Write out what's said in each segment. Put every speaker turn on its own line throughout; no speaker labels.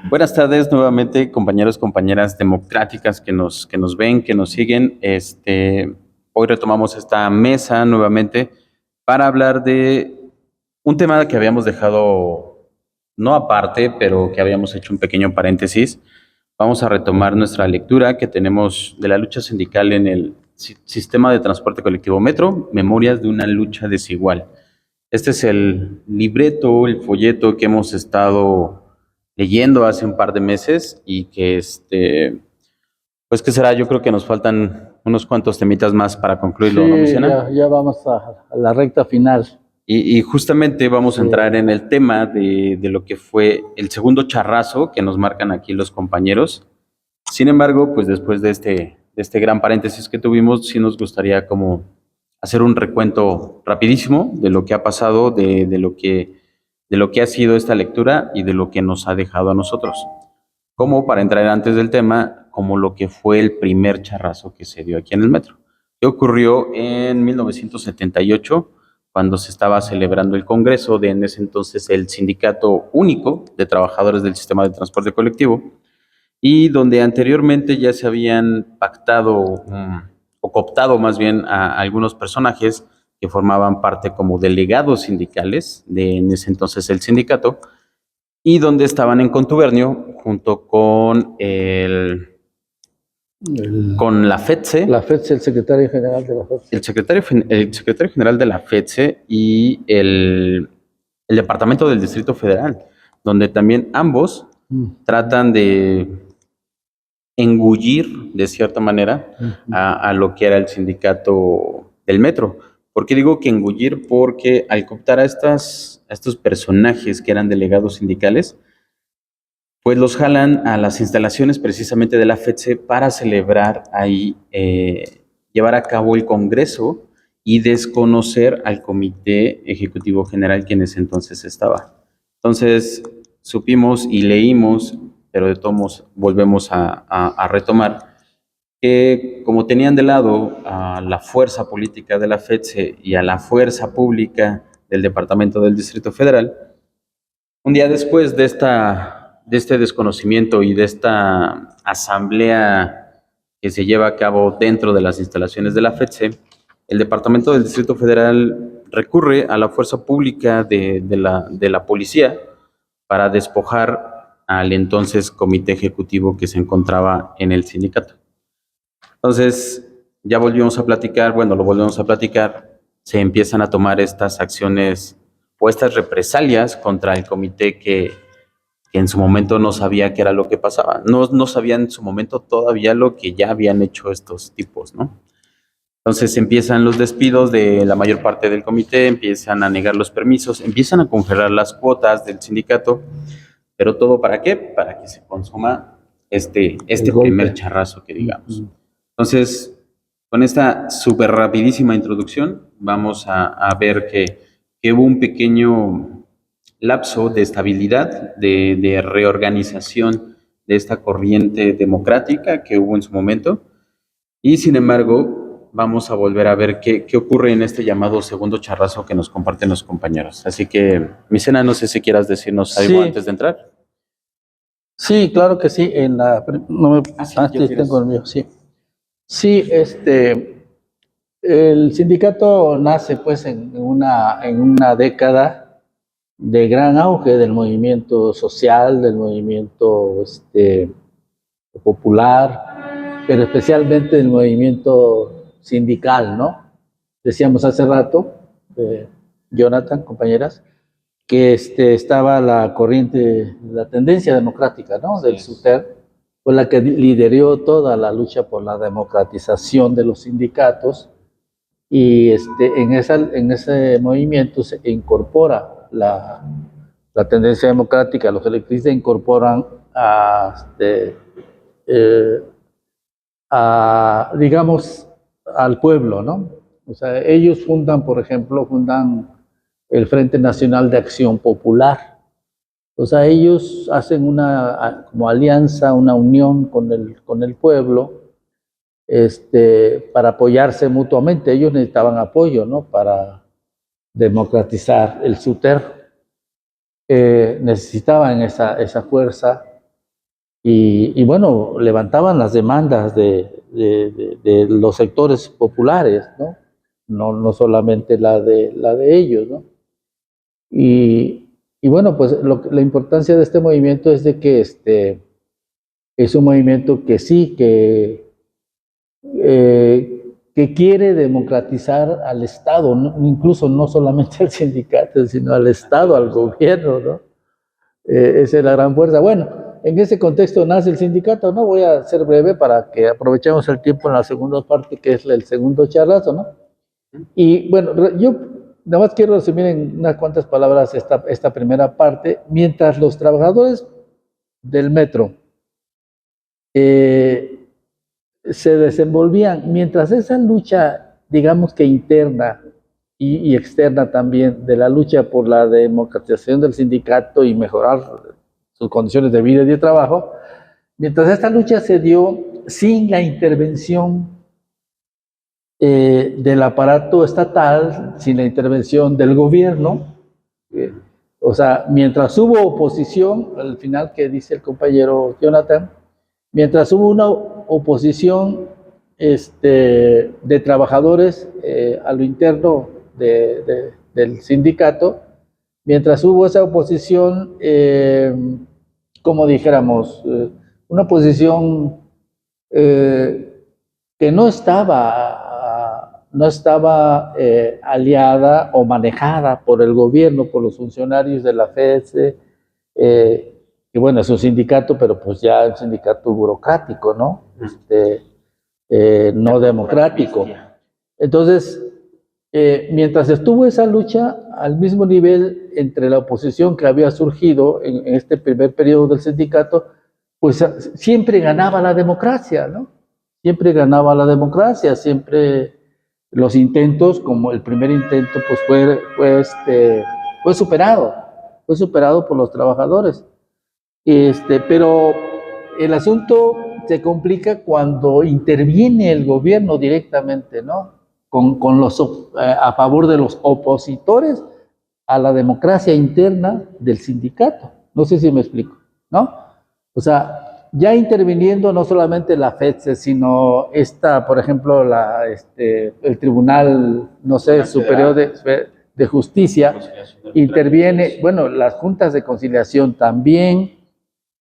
Buenas tardes nuevamente, compañeros, compañeras democráticas que nos ven, que nos siguen. Hoy retomamos esta mesa nuevamente para hablar de un tema que habíamos dejado no aparte, pero que habíamos hecho un pequeño paréntesis. Vamos a retomar nuestra lectura que tenemos de la lucha sindical en el sistema de transporte colectivo Metro, Memorias de una lucha desigual. Este es el libreto, el folleto que hemos estado leyendo hace un par de meses y que pues qué será, yo creo que nos faltan unos cuantos temitas más para concluirlo, ¿no,
Sí,
Micena?
ya vamos a la recta final.
Y justamente vamos a
Sí.
entrar en el tema de lo que fue el segundo charrazo que nos marcan aquí los compañeros. Sin embargo, pues después de este gran paréntesis que tuvimos, sí nos gustaría como hacer un recuento rapidísimo de lo que ha pasado, de lo que ha sido esta lectura y de lo que nos ha dejado a nosotros. Como para entrar antes del tema, como lo que fue el primer charrazo que se dio aquí en el metro, que ocurrió en 1978, cuando se estaba celebrando el congreso de en ese entonces el Sindicato Único de Trabajadores del Sistema de Transporte Colectivo, y donde anteriormente ya se habían pactado o cooptado más bien a algunos personajes que formaban parte como delegados sindicales de en ese entonces el sindicato, y donde estaban en contubernio junto con la FETSE,
La FETSE, el secretario general de la FETSE.
el secretario general de la FETSE y el Departamento del Distrito Federal, donde también ambos tratan de engullir de cierta manera a lo que era el sindicato del metro. ¿Por qué digo que engullir? Porque al cooptar a estos personajes que eran delegados sindicales, pues los jalan a las instalaciones precisamente de la FETSE para celebrar ahí, llevar a cabo el congreso y desconocer al Comité Ejecutivo General que en ese entonces estaba. Entonces supimos y leímos, pero de todos modos volvemos a retomar, que como tenían de lado a la fuerza política de la FETSE y a la fuerza pública del Departamento del Distrito Federal, un día después de este desconocimiento y de esta asamblea que se lleva a cabo dentro de las instalaciones de la FETSE, el Departamento del Distrito Federal recurre a la fuerza pública de la policía para despojar al entonces comité ejecutivo que se encontraba en el sindicato. Entonces, ya volvimos a platicar, bueno, lo volvemos a platicar, se empiezan a tomar estas acciones o estas represalias contra el comité que en su momento no sabía qué era lo que pasaba. No sabían en su momento todavía lo que ya habían hecho estos tipos, ¿no? Entonces empiezan los despidos de la mayor parte del comité, empiezan a negar los permisos, empiezan a congelar las cuotas del sindicato, pero ¿todo para qué? Para que se consuma este primer charrazo que digamos. Entonces, con esta súper rapidísima introducción, vamos a ver que hubo un pequeño lapso de estabilidad, de reorganización de esta corriente democrática que hubo en su momento, y sin embargo, vamos a volver a ver qué ocurre en este llamado segundo charrazo que nos comparten los compañeros. Así que, Micena, no sé si quieras decirnos algo antes de entrar.
Sí, claro que sí. Sí, tengo el mío, sí. Sí, el sindicato nace pues en una década de gran auge del movimiento social, del movimiento popular, pero especialmente del movimiento sindical, ¿no? Decíamos hace rato, Jonathan, compañeras, que estaba la corriente, la tendencia democrática, ¿no? Del SUTER, fue la que lideró toda la lucha por la democratización de los sindicatos, y en ese movimiento se incorpora la tendencia democrática, los electristas incorporan digamos, al pueblo, ¿no? O sea, ellos por ejemplo, fundan el Frente Nacional de Acción Popular. O sea, ellos hacen una como alianza, una unión con el pueblo, para apoyarse mutuamente. Ellos necesitaban apoyo, ¿no? Para democratizar el SUTER. Necesitaban esa fuerza y bueno, levantaban las demandas de los sectores populares, ¿no? No solamente la de ellos, ¿no? Y bueno, pues la importancia de este movimiento es de que es un movimiento que sí, que quiere democratizar al Estado, ¿no? Incluso no solamente al sindicato, sino al Estado, al gobierno, ¿no? Esa es la gran fuerza. Bueno, en ese contexto nace el sindicato, ¿no? Voy a ser breve para que aprovechemos el tiempo en la segunda parte, que es el segundo charlazo, ¿no? Y bueno, yo nada más quiero resumir en unas cuantas palabras esta primera parte. Mientras los trabajadores del metro se desenvolvían, mientras esa lucha, digamos que interna y externa también, de la lucha por la democratización del sindicato y mejorar sus condiciones de vida y de trabajo, mientras esta lucha se dio sin la intervención del aparato estatal, sin la intervención del gobierno, o sea, mientras hubo oposición, al final que dice el compañero Jonathan, mientras hubo una oposición de trabajadores a lo interno del sindicato, mientras hubo esa oposición, como dijéramos, una oposición que no estaba aliada o manejada por el gobierno, por los funcionarios de la FED, que bueno, es un sindicato, pero pues ya es un sindicato burocrático, ¿no? No democrático. Entonces, mientras estuvo esa lucha, al mismo nivel entre la oposición que había surgido en este primer periodo del sindicato, pues siempre ganaba la democracia, ¿no? Siempre ganaba la democracia, siempre los intentos, como el primer intento, pues fue superado por los trabajadores. Pero el asunto se complica cuando interviene el gobierno directamente, ¿no? A favor de los opositores a la democracia interna del sindicato. No sé si me explico, ¿no? O sea, ya interviniendo no solamente la FED, sino por ejemplo, el Tribunal, no sé, Superior de Justicia, interviene, bueno, las juntas de conciliación también,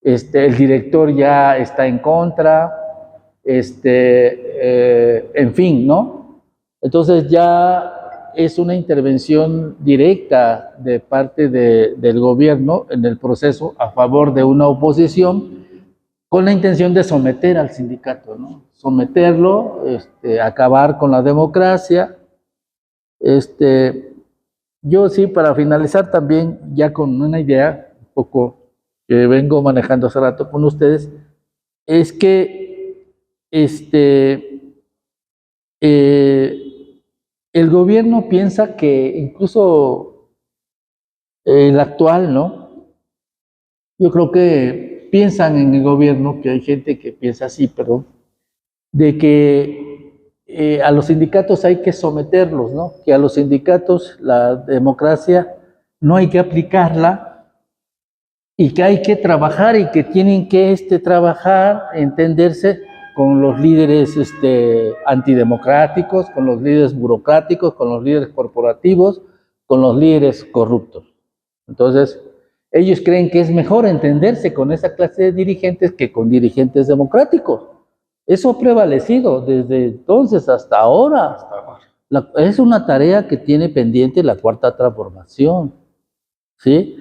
el director ya está en contra, en fin, ¿no? Entonces ya es una intervención directa de parte del gobierno en el proceso a favor de una oposición con la intención de someter al sindicato, ¿no? Someterlo, acabar con la democracia. Yo sí, para finalizar también, ya con una idea un poco que vengo manejando hace rato con ustedes, es que el gobierno piensa que incluso el actual, ¿no? Yo creo que piensan en el gobierno, que hay gente que piensa así, perdón, de que a los sindicatos hay que someterlos, ¿no? Que a los sindicatos la democracia no hay que aplicarla y que hay que trabajar y que tienen que trabajar, entenderse con los líderes antidemocráticos, con los líderes burocráticos, con los líderes corporativos, con los líderes corruptos. Entonces, ellos creen que es mejor entenderse con esa clase de dirigentes que con dirigentes democráticos. Eso ha prevalecido desde entonces hasta ahora. Es una tarea que tiene pendiente la Cuarta Transformación, ¿sí?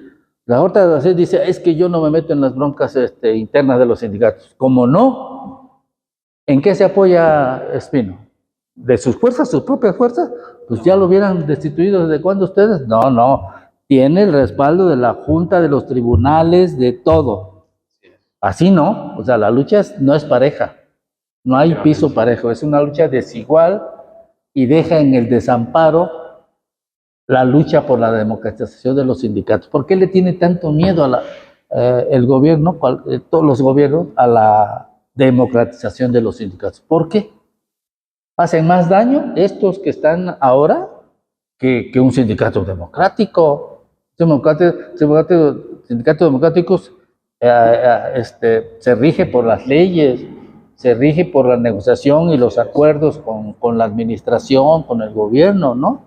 La Cuarta Transformación dice, es que yo no me meto en las broncas internas de los sindicatos. ¿Cómo no? ¿En qué se apoya Espino? ¿De sus fuerzas, sus propias fuerzas? Pues ya lo hubieran destituido ¿desde cuándo ustedes? No. Tiene el respaldo de la Junta, de los tribunales, de todo. Así no, o sea, la lucha no es pareja. No hay piso parejo, es una lucha desigual y deja en el desamparo la lucha por la democratización de los sindicatos. ¿Por qué le tiene tanto miedo el gobierno, todos los gobiernos, a la democratización de los sindicatos? ¿Por qué? Hacen más daño estos que están ahora que un sindicato democrático. Sindicatos democráticos se rige por las leyes, se rige por la negociación y los acuerdos con la administración, con el gobierno, ¿no?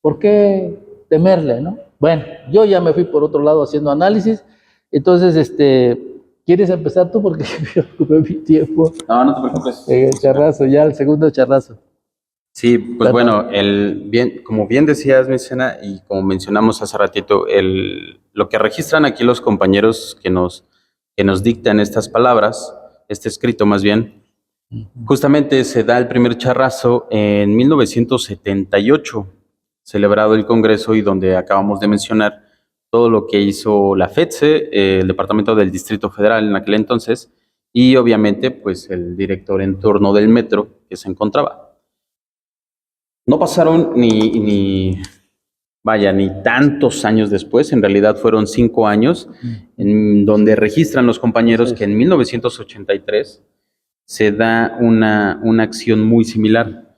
¿Por qué temerle, no? Bueno, yo ya me fui por otro lado haciendo análisis, entonces, ¿quieres empezar tú? Porque me ocupé mi tiempo.
No, no te preocupes.
El charrazo, ya el segundo charrazo.
Sí, pues bueno, como bien decías, Mecena, y como mencionamos hace ratito, lo que registran aquí los compañeros que nos dictan estas palabras, este escrito más bien, justamente se da el primer charrazo en 1978, celebrado el Congreso y donde acabamos de mencionar todo lo que hizo la FETSE, el Departamento del Distrito Federal en aquel entonces, y obviamente pues el director en turno del metro que se encontraba. No pasaron ni tantos años después, en realidad fueron 5 años, en donde registran los compañeros que en 1983 se da una acción muy similar.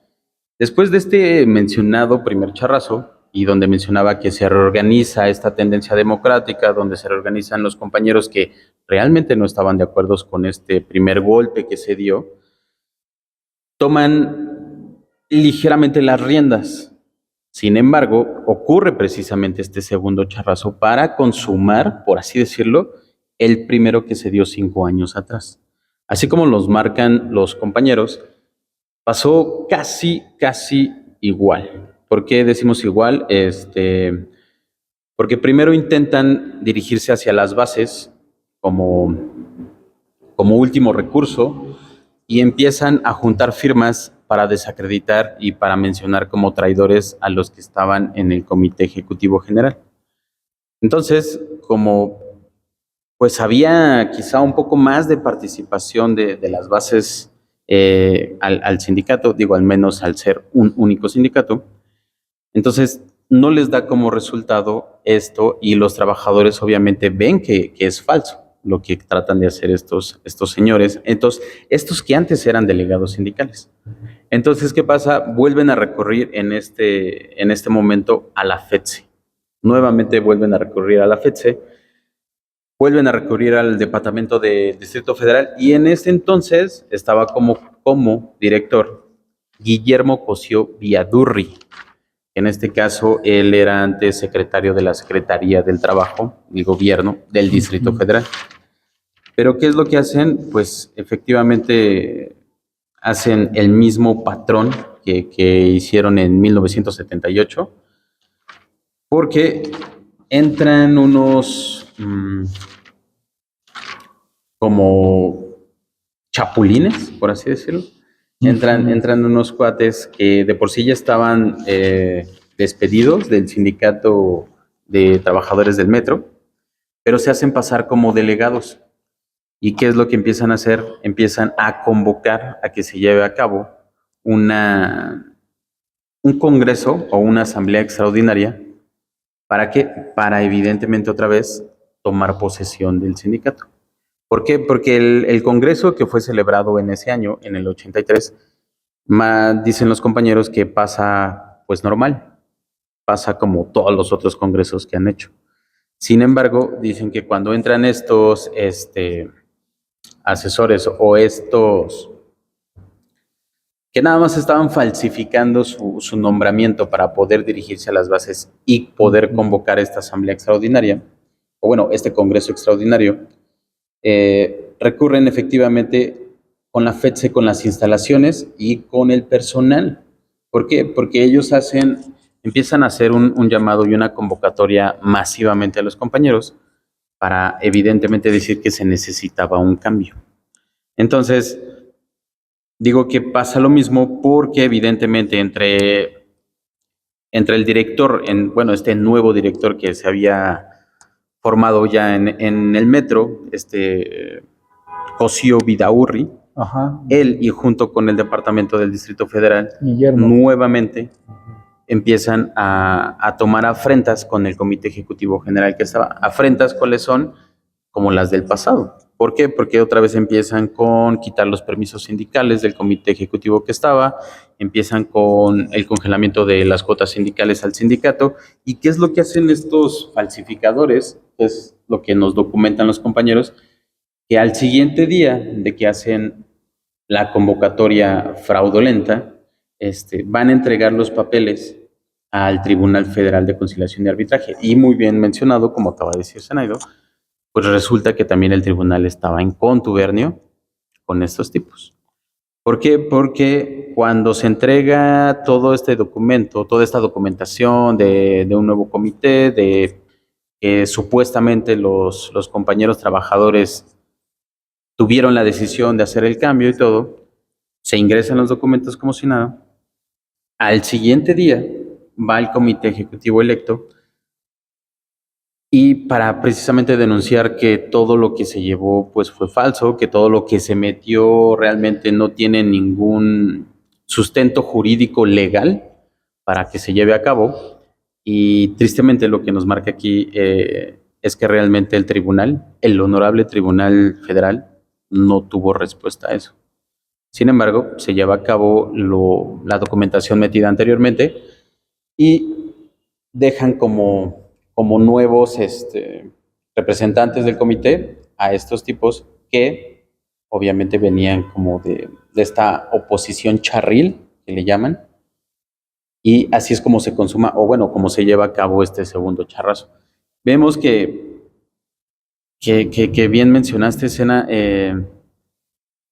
Después de este mencionado primer charrazo, y donde mencionaba que se reorganiza esta tendencia democrática, donde se reorganizan los compañeros que realmente no estaban de acuerdo con este primer golpe que se dio, toman ligeramente las riendas. Sin embargo, ocurre precisamente este segundo charrazo para consumar, por así decirlo, el primero que se dio 5 años atrás. Así como los marcan los compañeros, pasó casi igual. ¿Por qué decimos igual? Porque primero intentan dirigirse hacia las bases como último recurso y empiezan a juntar firmas para desacreditar y para mencionar como traidores a los que estaban en el Comité Ejecutivo General. Entonces, como pues había quizá un poco más de participación de las bases al sindicato, digo al menos al ser un único sindicato, entonces no les da como resultado esto y los trabajadores obviamente ven que es falso lo que tratan de hacer estos señores, entonces estos que antes eran delegados sindicales. Entonces, ¿qué pasa? Vuelven a recurrir en este momento a la FETSE. Nuevamente vuelven a recurrir a la FETSE, vuelven a recurrir al Departamento de Distrito Federal y en ese entonces estaba como director Guillermo Cosío Viadurri. En este caso, él era antes secretario de la Secretaría del Trabajo y Gobierno del Distrito Federal. Pero ¿qué es lo que hacen? Pues efectivamente hacen el mismo patrón que hicieron en 1978, porque entran unos como chapulines, por así decirlo. Entran unos cuates que de por sí ya estaban despedidos del sindicato de trabajadores del metro, pero se hacen pasar como delegados. ¿Y qué es lo que empiezan a hacer? Empiezan a convocar a que se lleve a cabo un congreso o una asamblea extraordinaria. ¿Para qué? Para evidentemente otra vez tomar posesión del sindicato. ¿Por qué? Porque el congreso que fue celebrado en ese año, en el 83, dicen los compañeros que pasa pues normal, pasa como todos los otros congresos que han hecho. Sin embargo, dicen que cuando entran estos asesores o estos que nada más estaban falsificando su nombramiento para poder dirigirse a las bases y poder convocar esta asamblea extraordinaria, o bueno, este congreso extraordinario, recurren efectivamente con la FETSE, con las instalaciones y con el personal. ¿Por qué? Porque ellos empiezan a hacer un llamado y una convocatoria masivamente a los compañeros para evidentemente decir que se necesitaba un cambio. Entonces, digo que pasa lo mismo porque evidentemente entre el director, este nuevo director que se había formado ya en el metro, Cosío Vidaurri, él y junto con el Departamento del Distrito Federal, Guillermo, nuevamente empiezan a tomar afrentas con el Comité Ejecutivo General que estaba. Afrentas, ¿cuáles son? Como las del pasado. ¿Por qué? Porque otra vez empiezan con quitar los permisos sindicales del comité ejecutivo que estaba, empiezan con el congelamiento de las cuotas sindicales al sindicato. ¿Y qué es lo que hacen estos falsificadores? Es lo que nos documentan los compañeros, que al siguiente día de que hacen la convocatoria fraudulenta, van a entregar los papeles al Tribunal Federal de Conciliación y Arbitraje. Y muy bien mencionado, como acaba de decir Zenaido, pues resulta que también el tribunal estaba en contubernio con estos tipos. ¿Por qué? Porque cuando se entrega todo este documento, toda esta documentación de un nuevo comité, de que supuestamente los compañeros trabajadores tuvieron la decisión de hacer el cambio y todo, se ingresan los documentos como si nada. Al siguiente día va el comité ejecutivo electo y para precisamente denunciar que todo lo que se llevó pues fue falso, que todo lo que se metió realmente no tiene ningún sustento jurídico legal para que se lleve a cabo. Y tristemente lo que nos marca aquí es que realmente el tribunal, el honorable Tribunal Federal, no tuvo respuesta a eso. Sin embargo, se lleva a cabo la documentación metida anteriormente y dejan como nuevos representantes del comité a estos tipos que obviamente venían como de esta oposición charril, que le llaman, y así es como se consuma, o bueno, como se lleva a cabo este segundo charrazo. Vemos que bien mencionaste, Sena,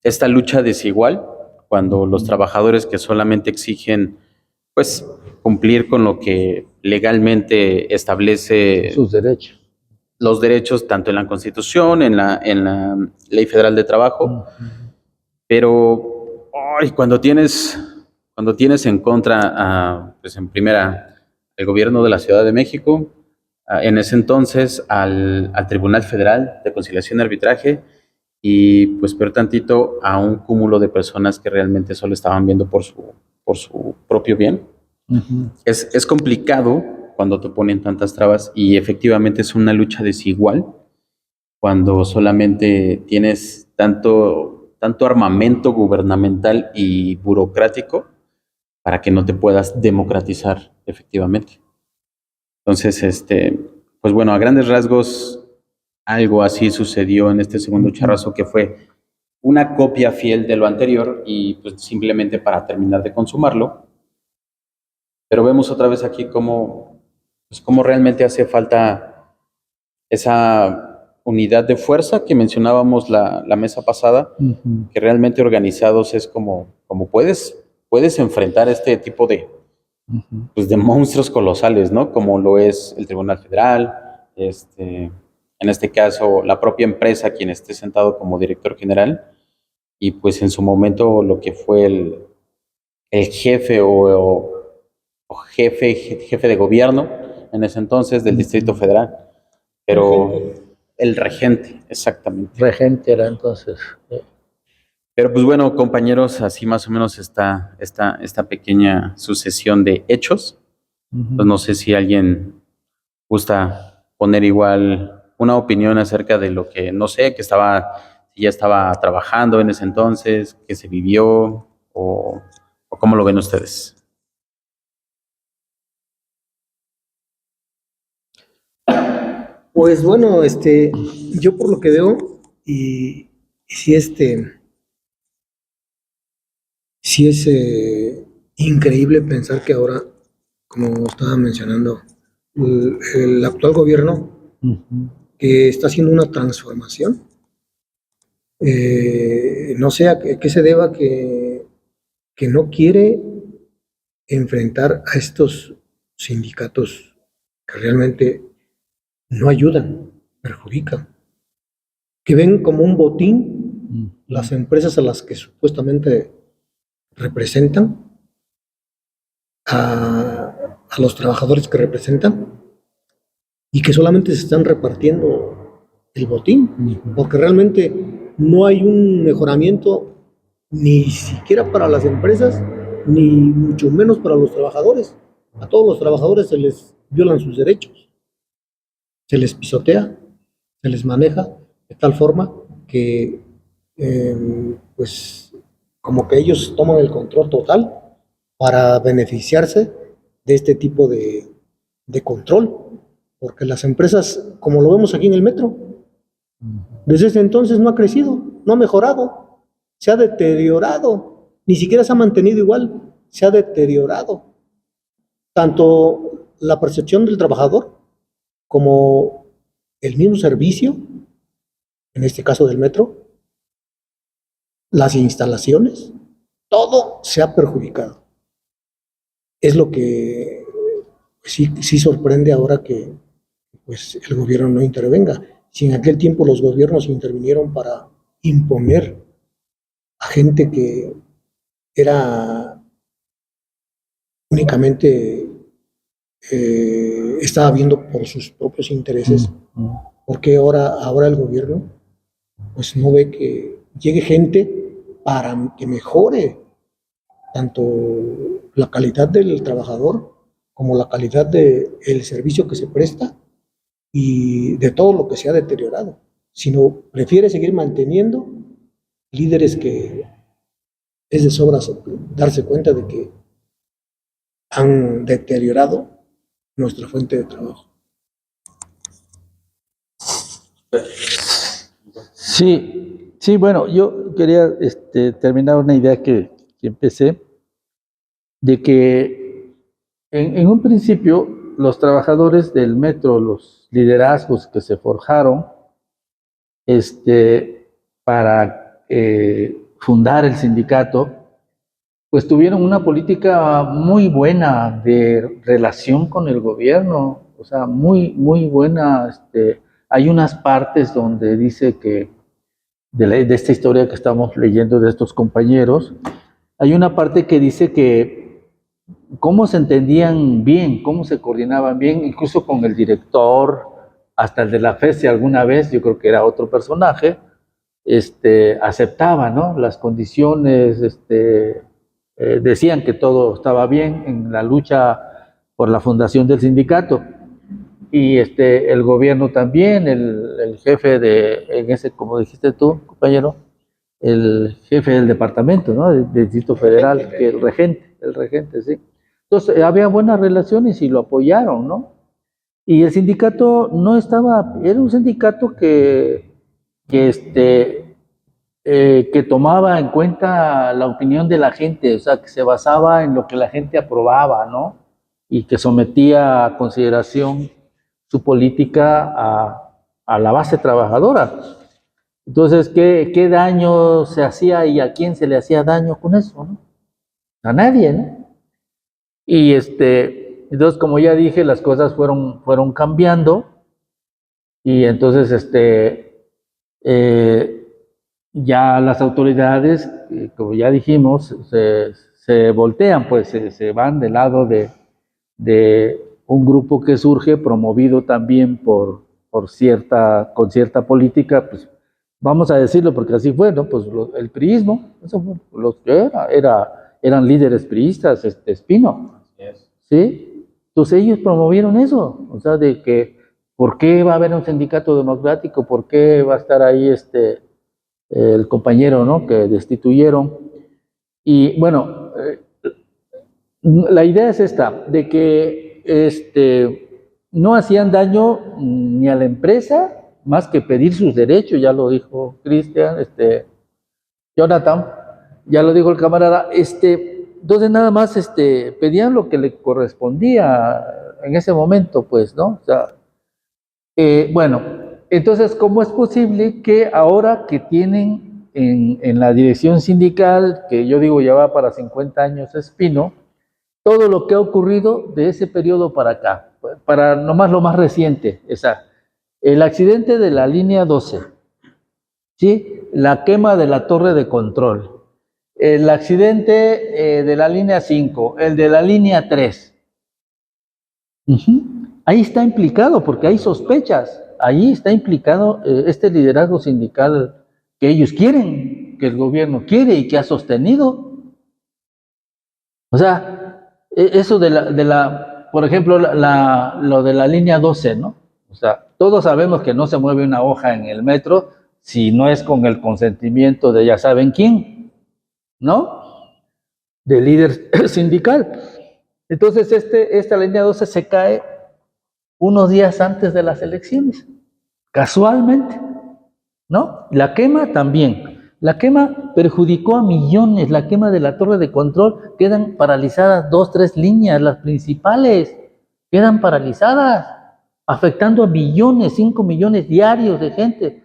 esta lucha desigual, cuando los trabajadores que solamente exigen, pues, cumplir con lo que legalmente establece
sus derechos.
los derechos tanto en la Constitución, en la Ley Federal de Trabajo, pero ay, cuando tienes en contra, pues en primera, el gobierno de la Ciudad de México, en ese entonces al Tribunal Federal de Conciliación y Arbitraje, y pues peor tantito a un cúmulo de personas que realmente solo estaban viendo por su propio bien. Es complicado cuando te ponen tantas trabas y efectivamente es una lucha desigual cuando solamente tienes tanto armamento gubernamental y burocrático para que no te puedas democratizar efectivamente. Entonces, pues bueno, a grandes rasgos, algo así sucedió en este segundo charrazo, que fue una copia fiel de lo anterior y pues simplemente para terminar de consumarlo. Pero vemos otra vez aquí cómo realmente hace falta esa unidad de fuerza que mencionábamos la mesa pasada, que realmente organizados es como puedes enfrentar este tipo pues de monstruos colosales, ¿no? Como lo es el Tribunal Federal, en este caso la propia empresa quien esté sentado como director general, y pues en su momento lo que fue el jefe o jefe de gobierno en ese entonces del Distrito Federal, pero el regente, exactamente.
Regente era entonces.
Pero pues bueno, compañeros, así más o menos está esta pequeña sucesión de hechos. Pues no sé si alguien gusta poner igual una opinión acerca de lo que, no sé, si ya estaba trabajando en ese entonces, que se vivió, o cómo lo ven ustedes.
Pues bueno, yo por lo que veo, y sí, sí es increíble pensar que ahora, como estaba mencionando, el actual gobierno que está haciendo una transformación, no sé a qué se deba que no quiere enfrentar a estos sindicatos que realmente no ayudan, perjudican, que ven como un botín las empresas a las que supuestamente representan, a los trabajadores que representan, y que solamente se están repartiendo el botín, porque realmente no hay un mejoramiento ni siquiera para las empresas, ni mucho menos para los trabajadores. A todos los trabajadores se les violan sus derechos, se les pisotea, se les maneja de tal forma que pues como que ellos toman el control total para beneficiarse de este tipo de control, porque las empresas, como lo vemos aquí en el metro, Desde ese entonces no ha crecido, no ha mejorado, se ha deteriorado, ni siquiera se ha mantenido igual, se ha deteriorado. Tanto la percepción del trabajador como el mismo servicio, en este caso del metro, las instalaciones, todo se ha perjudicado. Es lo que sí sorprende ahora que pues, el gobierno no intervenga. Si en aquel tiempo los gobiernos intervinieron para imponer a gente que era únicamente estaba viendo por sus propios intereses, ¿por qué ahora el gobierno pues no ve que llegue gente para que mejore tanto la calidad del trabajador como la calidad del servicio que se presta y de todo lo que se ha deteriorado, sino prefiere seguir manteniendo líderes que es de sobra darse cuenta de que han deteriorado nuestra fuente de trabajo.
Sí, bueno, yo quería terminar una idea que empecé, de que en un principio los trabajadores del metro, los liderazgos que se forjaron para fundar el sindicato, pues tuvieron una política muy buena de relación con el gobierno, o sea, muy buena. Hay unas partes donde dice que, de esta historia que estamos leyendo de estos compañeros, hay una parte que dice que cómo se entendían bien, cómo se coordinaban bien, incluso con el director, hasta el de la FESE alguna vez, yo creo que era otro personaje, aceptaba, ¿no?, las condiciones, decían que todo estaba bien en la lucha por la fundación del sindicato. Y el gobierno también, el jefe en ese, como dijiste tú, compañero, el jefe del departamento, ¿no?, del Distrito Federal, que el regente, sí. Entonces, había buenas relaciones y lo apoyaron, ¿no? Y el sindicato no estaba, era un sindicato que tomaba en cuenta la opinión de la gente, o sea, que se basaba en lo que la gente aprobaba, ¿no? Y que sometía a consideración su política a la base trabajadora. Entonces, ¿qué daño se hacía y a quién se le hacía daño con eso, ¿no? A nadie, ¿no? Y entonces, como ya dije, las cosas fueron cambiando y entonces, ya las autoridades, como ya dijimos, se voltean, pues se van del lado de un grupo que surge, promovido también con cierta política, pues vamos a decirlo porque así fue, ¿no? Pues el priismo, eso fue, los que eran líderes priistas, Espino, ¿sí? Entonces ellos promovieron eso, o sea, de que ¿por qué va a haber un sindicato democrático? ¿Por qué va a estar ahí el compañero, ¿no?, que destituyeron? Y bueno, la idea es esta, de que no hacían daño ni a la empresa, más que pedir sus derechos, ya lo dijo Cristian, Jonathan, ya lo dijo el camarada, entonces nada más pedían lo que le correspondía en ese momento, pues, ¿no? O sea, bueno, entonces, ¿cómo es posible que ahora que tienen en la dirección sindical, que yo digo ya va para 50 años Espino, todo lo que ha ocurrido de ese periodo para acá, para nomás lo más reciente, el accidente de la línea 12, ¿sí?, la quema de la torre de control, el accidente de la línea 5, el de la línea 3, ahí está implicado, porque hay sospechas, ahí está implicado este liderazgo sindical que ellos quieren, que el gobierno quiere y que ha sostenido. O sea, eso por ejemplo, lo de la línea 12, ¿no? O sea, todos sabemos que no se mueve una hoja en el metro si no es con el consentimiento de ya saben quién, ¿no?, del líder sindical. Entonces, esta línea 12 se cae unos días antes de las elecciones, casualmente. ¿no? La quema también. La quema perjudicó a millones. La quema de la torre de control, quedan paralizadas 2, 3 líneas, las principales, quedan paralizadas, afectando a millones, 5 millones diarios de gente.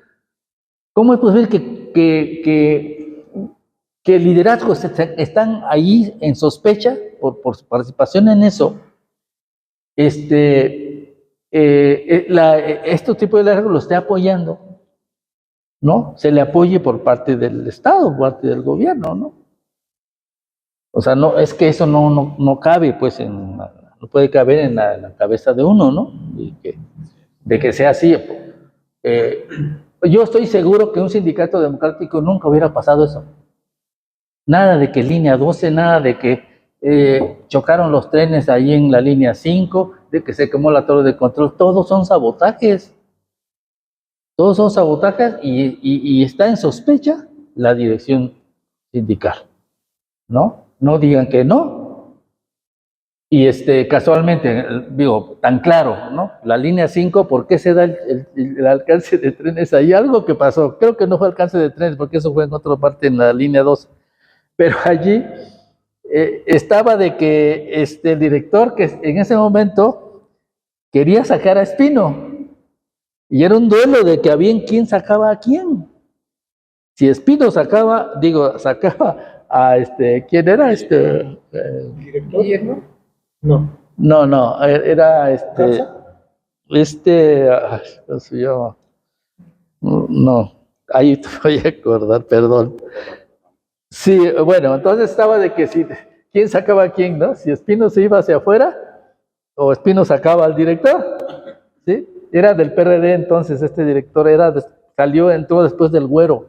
¿Cómo es posible que liderazgos están ahí en sospecha por su participación en eso? Este tipo de liderazgo lo esté apoyando, ¿no? Se le apoye por parte del Estado, por parte del gobierno, ¿no? O sea, no, es que eso no cabe, pues, no puede caber en la cabeza de uno, ¿no? De que sea así. Yo estoy seguro que un sindicato democrático nunca hubiera pasado eso. Nada de que línea 12, nada de que chocaron los trenes ahí en la línea 5, de que se quemó la torre de control. Todos son sabotajes. Todos son sabotajes y está en sospecha la dirección sindical, ¿no? No digan que no. Y casualmente, digo, tan claro, ¿no? La línea 5, ¿por qué se da el alcance de trenes? Hay algo que pasó. Creo que no fue alcance de trenes, porque eso fue en otra parte, en la línea 2. Pero allí estaba de que el director, que en ese momento quería sacar a Espino. Y era un duelo de que había quién sacaba a quién. Si Espino sacaba a ¿quién era?
¿Director? ¿Guillermo? No.
No, era
¿Garza?
¿cómo se llama? No, ahí te voy a acordar, perdón. Sí, bueno, entonces estaba de que quién sacaba a quién, ¿no? Si Espino se iba hacia afuera o Espino sacaba al director, ¿sí? Era del PRD entonces, este director entró después del Güero,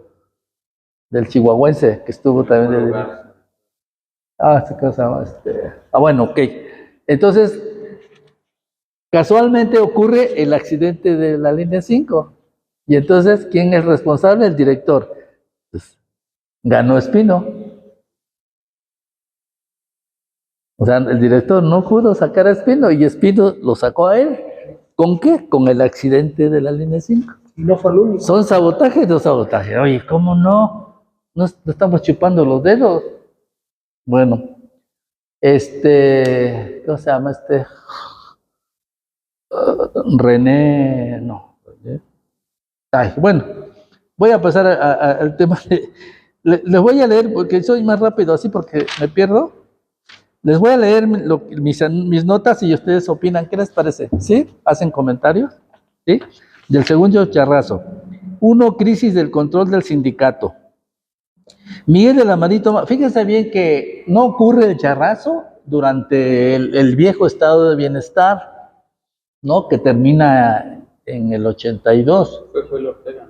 del chihuahuense, que estuvo también de... ¿qué cosa? Bueno, ok. Entonces, casualmente ocurre el accidente de la línea 5. Y entonces, ¿quién es responsable? El director. Pues, ganó Espino. O sea, el director no pudo sacar a Espino y Espino lo sacó a él. ¿Con qué? Con el accidente de la línea 5.
Y no fue el único.
¿Son sabotajes o sabotajes? Oye, ¿cómo no? No estamos chupando los dedos. Bueno, ¿cómo se llama René, no. Bueno, voy a pasar al tema les voy a leer, porque soy más rápido así porque me pierdo. Les voy a leer mis notas y ustedes opinan, ¿qué les parece? ¿Sí? ¿Hacen comentarios? ¿Sí? Del segundo charrazo. 1, crisis del control del sindicato. Miguel de la Madrid, fíjense bien que no ocurre el charrazo durante el viejo estado de bienestar, ¿no? Que termina en el 82.
Fue el Ortega.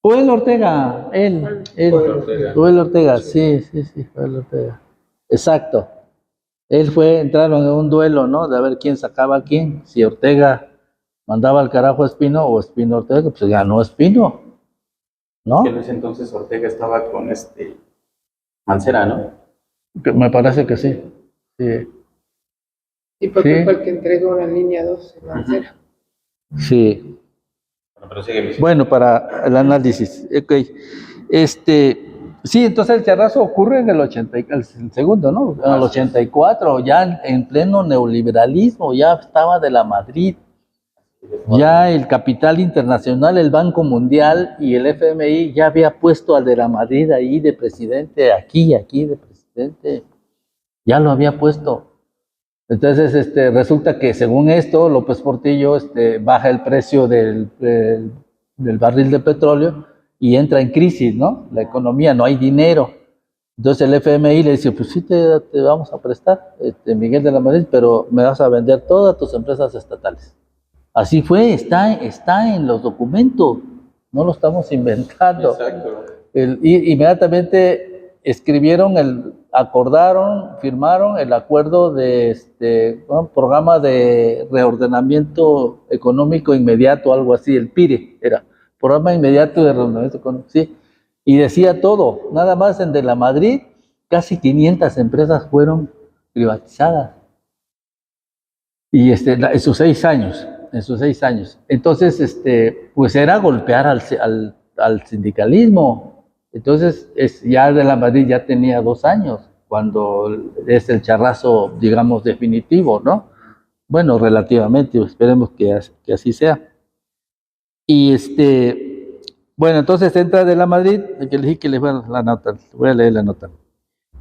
Fue el Ortega, fue el Ortega, sí, fue el Ortega. Exacto. Entraron en un duelo, ¿no? De a ver quién sacaba a quién. Si Ortega mandaba al carajo a Espino o Espino a Ortega, pues ganó Espino, ¿no?
Que en ese entonces Ortega estaba con Mancera, ¿no?
Me parece que sí. Sí.
Y porque
Sí.
fue el que entregó la línea 2 en Mancera.
Sí.
Pero sigue.
Bueno, para el análisis. Ok. Sí, entonces el charrazo ocurre en el segundo, ¿no? En el 84, ya en pleno neoliberalismo, ya estaba de la Madrid. Ya el capital internacional, el Banco Mundial y el FMI ya había puesto al de la Madrid ahí de presidente, aquí de presidente. Ya lo había puesto. Entonces, resulta que según esto, López Portillo baja el precio del barril de petróleo y entra en crisis, ¿no? La economía, no hay dinero. Entonces el FMI le dice, pues sí te vamos a prestar, Miguel de la Madrid, pero me vas a vender todas tus empresas estatales. Así fue, está en los documentos, no lo estamos inventando.
Exacto.
Inmediatamente acordaron, firmaron el acuerdo de programa de reordenamiento económico inmediato, algo así, el PIRE era, programa inmediato de reordenamiento económico, sí, y decía todo, nada más en de la Madrid, casi 500 empresas fueron privatizadas, y en sus 6 años. en sus 6 años. Entonces, pues era golpear al sindicalismo. Entonces, ya de la Madrid ya tenía 2 años, cuando es el charrazo, digamos, definitivo, ¿no? Bueno, relativamente, esperemos que así sea. Y bueno, entonces entra de la Madrid, que le dije que les voy a leer la nota.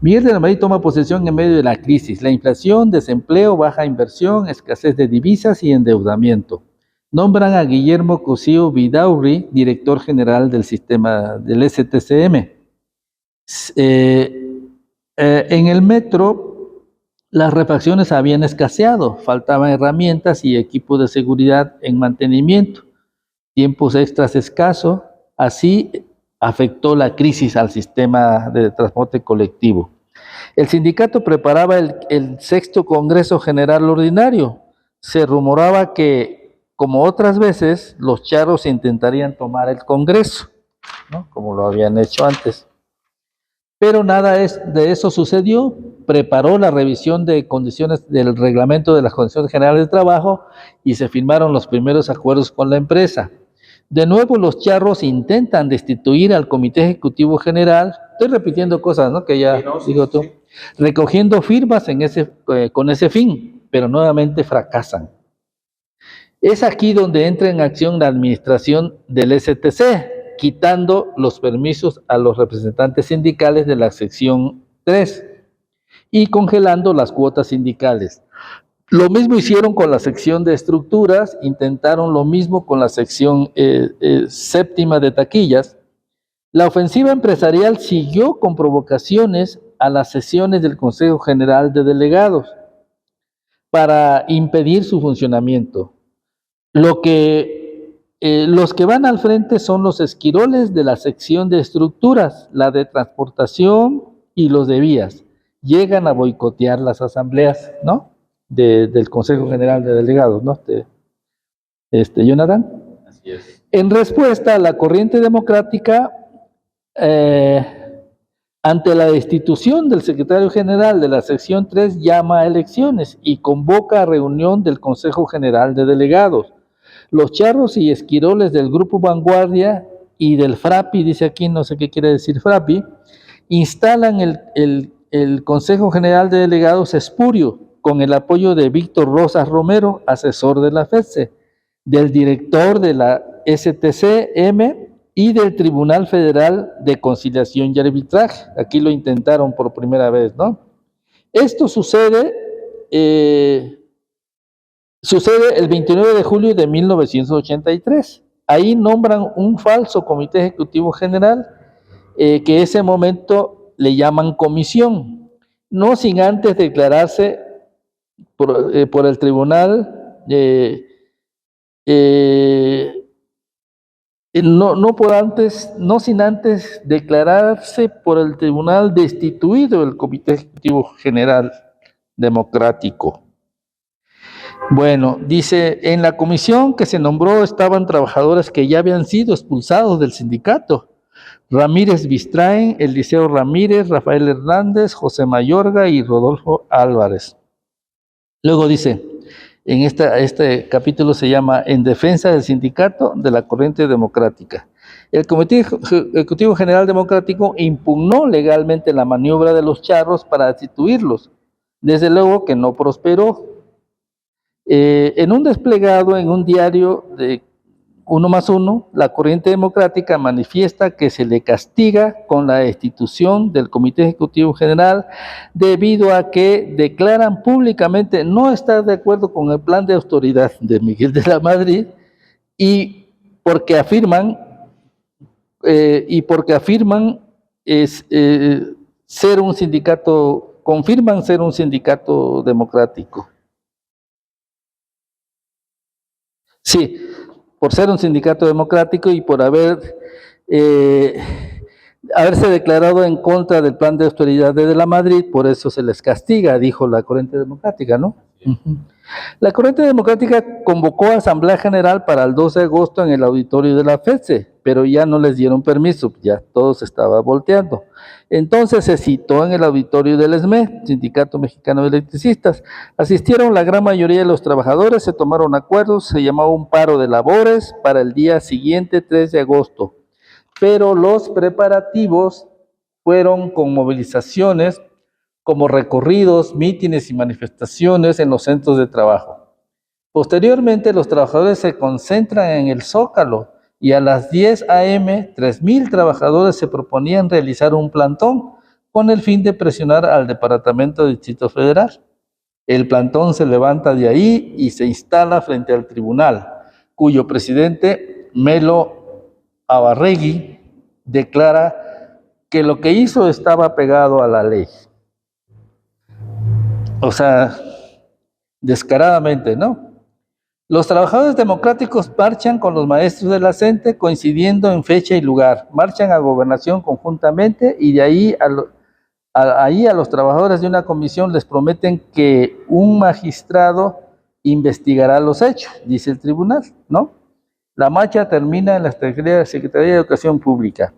Miguel de la Madrid toma posesión en medio de la crisis, la inflación, desempleo, baja inversión, escasez de divisas y endeudamiento. Nombran a Guillermo Cosío Vidaurri, director general del sistema del STCM. En el metro, las refacciones habían escaseado, faltaban herramientas y equipos de seguridad en mantenimiento, tiempos extras escasos, así afectó la crisis al sistema de transporte colectivo. El sindicato preparaba el 6º Congreso General Ordinario. Se rumoraba que, como otras veces, los charros intentarían tomar el Congreso, ¿no? Como lo habían hecho antes. Pero nada de eso sucedió. Preparó la revisión de condiciones del reglamento de las condiciones generales de trabajo y se firmaron los primeros acuerdos con la empresa. De nuevo, los charros intentan destituir al Comité Ejecutivo General. Estoy repitiendo cosas, ¿no? Que ya digo tú. Recogiendo firmas con ese fin, pero nuevamente fracasan. Es aquí donde entra en acción la administración del STC, quitando los permisos a los representantes sindicales de la sección 3 y congelando las cuotas sindicales. Lo mismo hicieron con la sección de estructuras, intentaron lo mismo con la sección 7ª de taquillas. La ofensiva empresarial siguió con provocaciones a las sesiones del Consejo General de Delegados para impedir su funcionamiento. Los que van al frente son los esquiroles de la sección de estructuras, la de transportación y los de vías. Llegan a boicotear las asambleas, ¿no? Del Consejo General de Delegados, ¿no? Jonathan.
Así es.
En respuesta, la corriente democrática, ante la destitución del secretario general de la sección 3, llama a elecciones y convoca a reunión del Consejo General de Delegados. Los charros y esquiroles del Grupo Vanguardia y del FRAPI, dice aquí, no sé qué quiere decir FRAPI, instalan el Consejo General de Delegados espurio, con el apoyo de Víctor Rosas Romero, asesor de la FEDSE, del director de la STCM y del Tribunal Federal de Conciliación y Arbitraje. Aquí lo intentaron por primera vez, ¿no? Esto sucede el 29 de julio de 1983. Ahí nombran un falso Comité Ejecutivo General, que ese momento le llaman comisión, no sin antes declararse por el tribunal, no sin antes declararse por el tribunal destituido el Comité Ejecutivo General Democrático. Bueno, dice, en la comisión que se nombró estaban trabajadores que ya habían sido expulsados del sindicato: Ramírez Bistraen, Eliseo Ramírez, Rafael Hernández, José Mayorga y Rodolfo Álvarez. Luego dice, en este capítulo se llama En defensa del sindicato de la corriente democrática. El Comité Ejecutivo General Democrático impugnó legalmente la maniobra de los charros para destituirlos. Desde luego que no prosperó. En un desplegado en un diario de 1+1, la corriente democrática manifiesta que se le castiga con la destitución del Comité Ejecutivo General debido a que declaran públicamente no estar de acuerdo con el plan de autoridad de Miguel de la Madrid y porque afirman ser un sindicato, confirman ser un sindicato democrático. Sí, por ser un sindicato democrático y por haberse declarado en contra del plan de austeridad de la Madrid, por eso se les castiga, dijo la corriente democrática, ¿no? La corriente democrática convocó a Asamblea General para el 12 de agosto en el auditorio de la FEDSE. pero ya no les dieron permiso, ya todo se estaba volteando. Entonces se citó en el auditorio del SME, Sindicato Mexicano de Electricistas. Asistieron la gran mayoría de los trabajadores, se tomaron acuerdos, se llamaba un paro de labores para el día siguiente, 3 de agosto. Pero los preparativos fueron con movilizaciones como recorridos, mítines y manifestaciones en los centros de trabajo. Posteriormente, los trabajadores se concentran en el Zócalo y a las 10 a.m., 3,000 trabajadores se proponían realizar un plantón con el fin de presionar al Departamento del Distrito Federal. El plantón se levanta de ahí y se instala frente al tribunal, cuyo presidente, Melo Abarregui, declara que lo que hizo estaba pegado a la ley. O sea, descaradamente, ¿no? Los trabajadores democráticos marchan con los maestros de la CENTE coincidiendo en fecha y lugar. Marchan a Gobernación conjuntamente y de ahí a los trabajadores de una comisión les prometen que un magistrado investigará los hechos, dice el tribunal, ¿no? La marcha termina en la Secretaría de Educación Pública.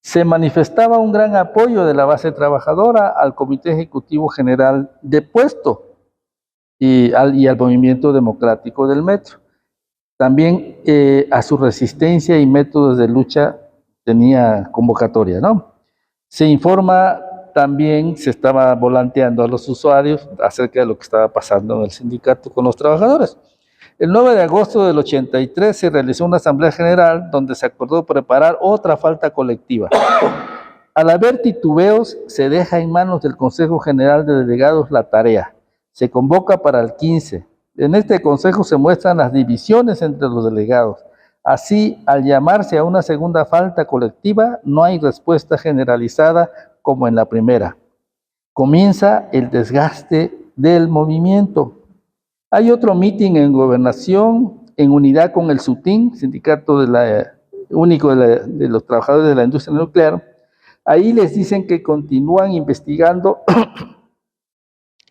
Se manifestaba un gran apoyo de la base trabajadora al Comité Ejecutivo General depuesto y al movimiento democrático del metro. También a su resistencia y métodos de lucha tenía convocatoria, ¿no? Se informa también, se estaba volanteando a los usuarios acerca de lo que estaba pasando en el sindicato con los trabajadores. El 9 de agosto del 83 se realizó una asamblea general donde se acordó preparar otra falta colectiva. Al haber titubeos, se deja en manos del Consejo General de Delegados la tarea. Se convoca para el 15. En este consejo se muestran las divisiones entre los delegados. Así, al llamarse a una segunda falta colectiva, no hay respuesta generalizada como en la primera. Comienza el desgaste del movimiento. Hay otro mitin en Gobernación, en unidad con el SUTIN, Sindicato Único de los Trabajadores de la Industria Nuclear. Ahí les dicen que continúan investigando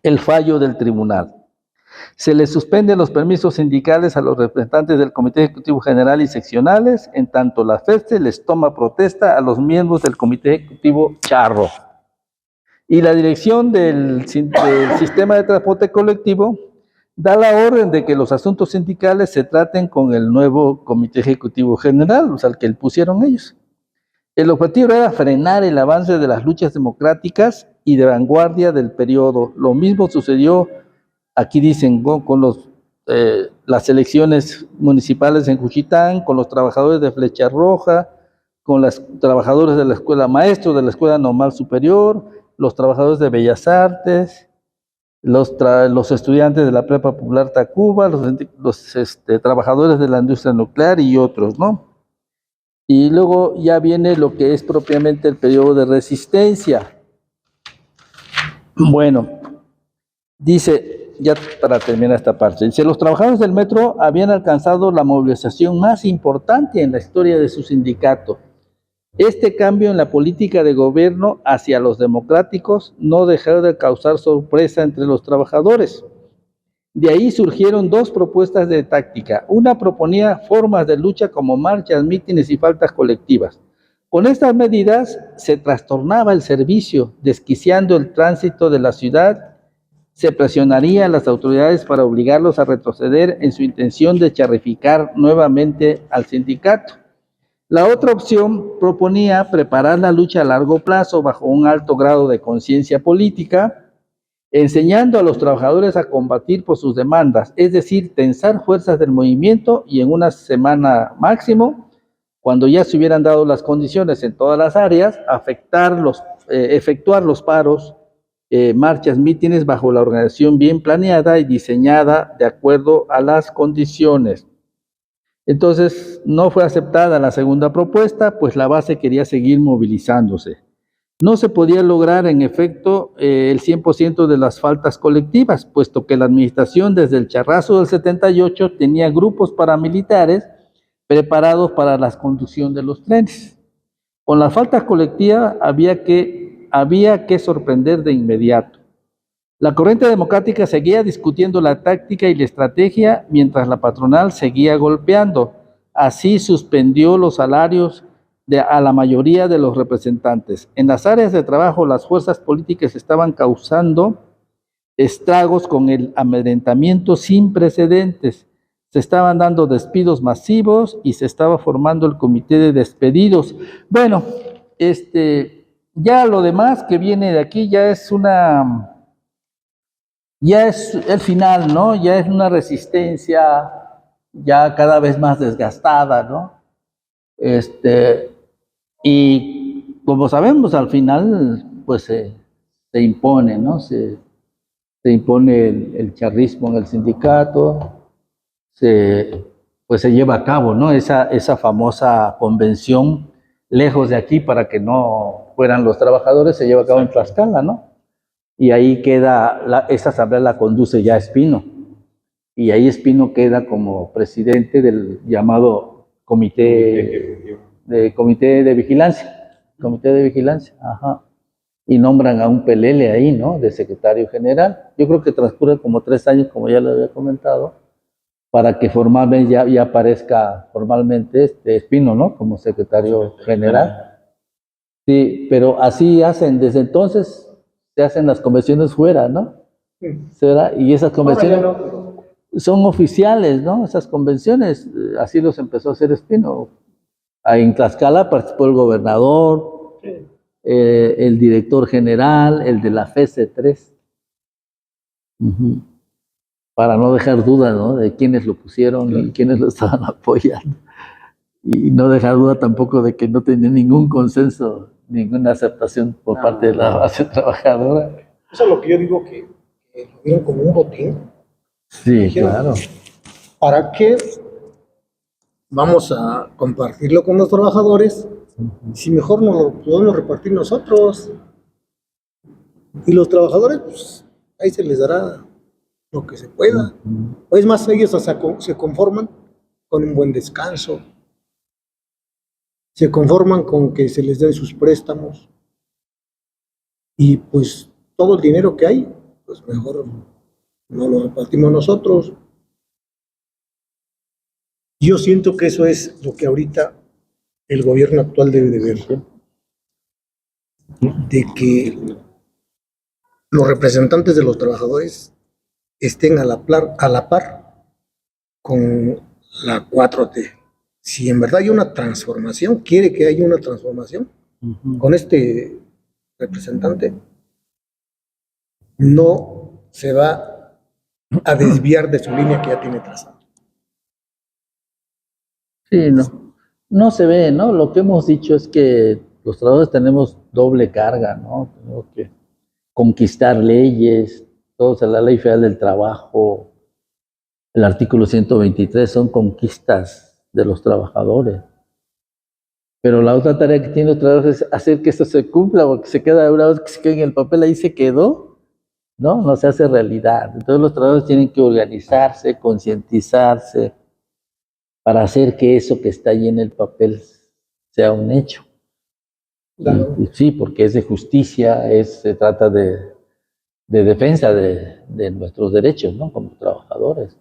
el fallo del tribunal. Se les suspenden los permisos sindicales a los representantes del Comité Ejecutivo General y seccionales, en tanto la FESTE les toma protesta a los miembros del Comité Ejecutivo Charro. Y la dirección del sistema de transporte colectivo da la orden de que los asuntos sindicales se traten con el nuevo Comité Ejecutivo General, o sea, el que pusieron ellos. El objetivo era frenar el avance de las luchas democráticas y de vanguardia del periodo. Lo mismo sucedió, aquí dicen, con las elecciones municipales en Juchitán, con los trabajadores de Flecha Roja, con los trabajadores de la escuela, maestros de la Escuela Normal Superior, los trabajadores de Bellas Artes, los estudiantes de la Prepa Popular Tacuba, los trabajadores de la industria nuclear y otros, ¿no? Y luego ya viene lo que es propiamente el periodo de resistencia. Bueno, dice, ya para terminar esta parte, dice, los trabajadores del metro habían alcanzado la movilización más importante en la historia de su sindicato. Este cambio en la política de gobierno hacia los democráticos no dejó de causar sorpresa entre los trabajadores. De ahí surgieron dos propuestas de táctica. Una proponía formas de lucha como marchas, mítines y faltas colectivas. Con estas medidas se trastornaba el servicio, desquiciando el tránsito de la ciudad. Se presionaría a las autoridades para obligarlos a retroceder en su intención de charrificar nuevamente al sindicato. La otra opción proponía preparar la lucha a largo plazo bajo un alto grado de conciencia política, enseñando a los trabajadores a combatir por sus demandas, es decir, tensar fuerzas del movimiento y en una semana máximo, cuando ya se hubieran dado las condiciones en todas las áreas, efectuar los paros, marchas, mítines bajo la organización bien planeada y diseñada de acuerdo a las condiciones. Entonces, no fue aceptada la segunda propuesta, pues la base quería seguir movilizándose. No se podía lograr, en efecto, el 100% de las faltas colectivas, puesto que la administración desde el charrazo del 78 tenía grupos paramilitares preparados para la conducción de los trenes. Con las faltas colectivas había que sorprender de inmediato. La corriente democrática seguía discutiendo la táctica y la estrategia mientras la patronal seguía golpeando. Así suspendió los salarios a la mayoría de los representantes. En las áreas de trabajo, las fuerzas políticas estaban causando estragos con el amedrentamiento sin precedentes. Se estaban dando despidos masivos y se estaba formando el comité de despedidos. Bueno, ya lo demás que viene de aquí ya es el final, ¿no? Ya es una resistencia ya cada vez más desgastada, ¿no? Y como sabemos, al final, pues se impone, ¿no? Se impone el charrismo en el sindicato, pues se lleva a cabo, ¿no? Esa famosa convención lejos de aquí para que no fueran los trabajadores, se lleva a cabo en Tlaxcala, ¿no? Y ahí queda, esa asamblea la conduce ya Espino, y ahí Espino queda como presidente del llamado comité de vigilancia, ajá. Y nombran a un Pelele ahí, ¿no? De secretario general. Yo creo que transcurre como 3 años, como ya lo había comentado, para que formalmente ya aparezca formalmente Espino, ¿no? Como secretario general. Sí, pero así hacen, desde entonces se hacen las convenciones fuera, ¿no? ¿Será? Y esas convenciones son oficiales, ¿no? Esas convenciones, así los empezó a hacer Espino. En Tlaxcala participó el gobernador, el director general, el de la FEC3, para no dejar duda, ¿no? De quiénes lo pusieron y quiénes lo estaban apoyando. Y no dejar duda tampoco de que no tenía ningún consenso, ninguna aceptación por parte de la base trabajadora.
Eso es lo que yo digo que lo vieron como un botín.
Sí,
Dijeron,
claro.
¿para qué vamos a compartirlo con los trabajadores si mejor no lo podemos repartir nosotros? Y los trabajadores, pues ahí se les dará lo que se pueda. O es más, ellos hasta se conforman con un buen descanso, se conforman con que se les den sus préstamos y pues todo el dinero que hay, pues mejor no lo repartimos nosotros. Yo siento que eso es lo que ahorita el gobierno actual debe de ver, de que los representantes de los trabajadores estén a la par con la 4T. Si en verdad hay una transformación, quiere que haya una transformación con este representante, no se va a desviar de su línea que ya tiene trazada.
Sí, no se ve, ¿no? Lo que hemos dicho es que los trabajadores tenemos doble carga, ¿no? Tenemos que conquistar leyes, la Ley Federal del Trabajo, el artículo 123 son conquistas de los trabajadores. Pero la otra tarea que tienen los trabajadores es hacer que esto se cumpla, porque se queda una vez que se queda en el papel, ahí se quedó, ¿no? No se hace realidad. Entonces los trabajadores tienen que organizarse, concientizarse, para hacer que eso que está ahí en el papel sea un hecho. Claro. Sí, porque es de justicia, se trata de defensa de nuestros derechos, ¿no? Como trabajadores.